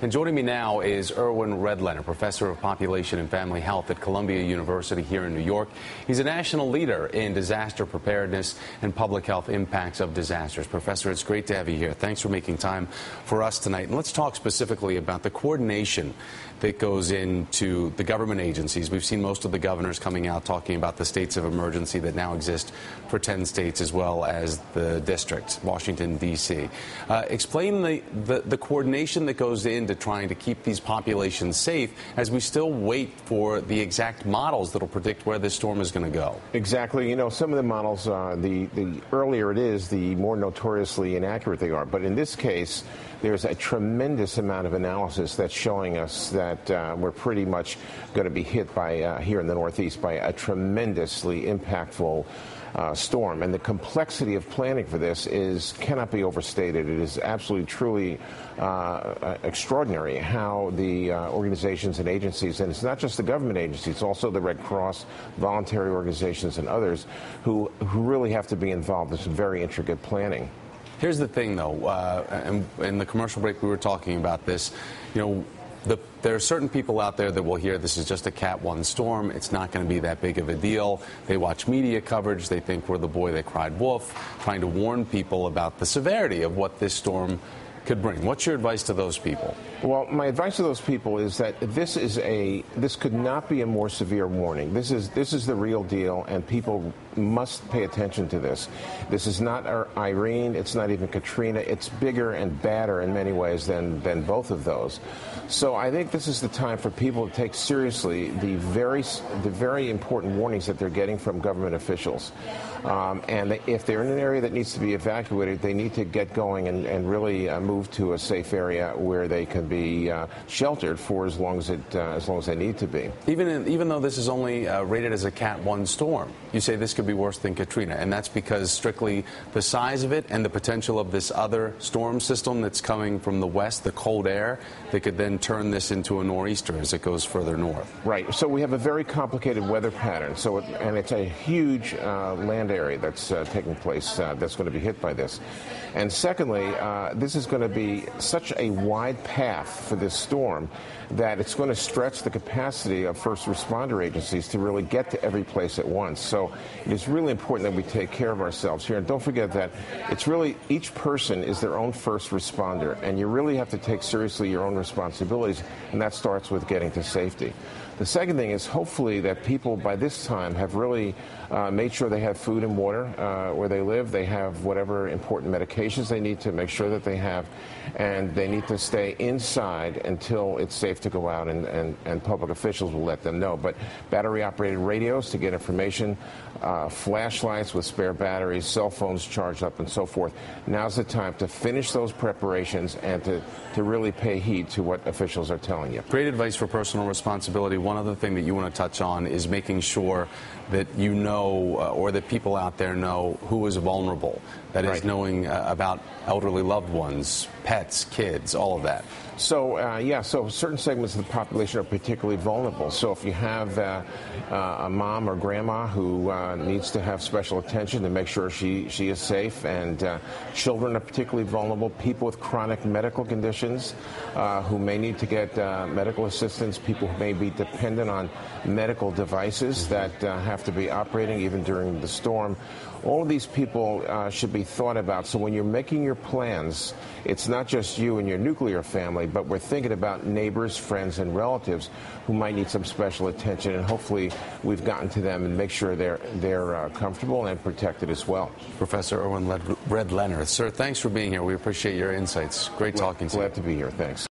And joining me now is Erwin Redlener, professor of population and family health at Columbia University here in New York. He's a national leader in disaster preparedness and public health impacts of disasters. Professor, it's great to have you here. Thanks for making time for us tonight. And let's talk specifically about the coordination that goes into the government agencies. We've seen most of the governors coming out talking about the states of emergency that now exist for 10 states as well as the districts, Washington, D.C. Explain the coordination that goes into trying to keep these populations safe as we still wait for the exact models that will predict where this storm is going to go. Exactly. You know, some of the models, the earlier it is, the more notoriously inaccurate they are. But in this case, there's a tremendous amount of analysis that's showing us that we're pretty much going to be hit by, here in the Northeast, by a tremendously impactful storm. And the complexity of planning for this cannot be overstated. It is absolutely, truly extraordinary how the organizations and agencies, and it's not just the government agencies, it's also the Red Cross, voluntary organizations, and others who really have to be involved in some very intricate planning. Here's the thing, though, and in the commercial break we were talking about this, you know, there are certain people out there that will hear this is just a Cat 1 storm. It's not going to be that big of a deal. They watch media coverage. They think we're the boy that cried wolf, trying to warn people about the severity of what this storm could bring. What's your advice to those people? Well, my advice to those people is that this could not be a more severe warning. This is the real deal, and people must pay attention to this. This is not Irene. It's not even Katrina. It's bigger and badder in many ways than both of those. So I think this is the time for people to take seriously the very important warnings that they're getting from government officials. And if they're in an area that needs to be evacuated, they need to get going and really move to a safe area where they can be sheltered for as long as they need to be. Even though this is only rated as a Cat 1 storm, you say this could be worse than Katrina, and that's because strictly the size of it and the potential of this other storm system that's coming from the west, the cold air, that could then turn this into a nor'easter as it goes further north. Right. So we have a very complicated weather pattern. And it's a huge land area that's taking place that's going to be hit by this. And secondly, this is going to be such a wide path for this storm that it's going to stretch the capacity of first responder agencies to really get to every place at once. So it is really important that we take care of ourselves here. And don't forget that it's really each person is their own first responder, and you really have to take seriously your own responsibilities, and that starts with getting to safety. The second thing is hopefully that people by this time have really made sure they have food and water where they live. They have whatever important medications they need to make sure that they have, and they need to stay inside until it's safe to go out, and public officials will let them know. But battery-operated radios to get information, flashlights with spare batteries, cell phones charged up, and so forth. Now's the time to finish those preparations and to really pay heed to what officials are telling you. Great advice for personal responsibility. One other thing that you want to touch on is making sure that you know, or that people out there know who is vulnerable. That is, knowing about elderly loved ones, pets, kids, all of that. So, so certain segments of the population are particularly vulnerable. So if you have a mom or grandma who needs to have special attention to make sure she is safe, and children are particularly vulnerable, people with chronic medical conditions who may need to get medical assistance, people who may be dependent on medical devices that have to be operating even during the storm. All of these people should be thought about. So when you're making your plans, it's not just you and your nuclear family, but we're thinking about neighbors, friends, and relatives who might need some special attention, and hopefully we've gotten to them and make sure they're comfortable and protected as well. Professor Erwin Redlener, sir, thanks for being here. We appreciate your insights. Great talking to you. Glad to be here. Thanks.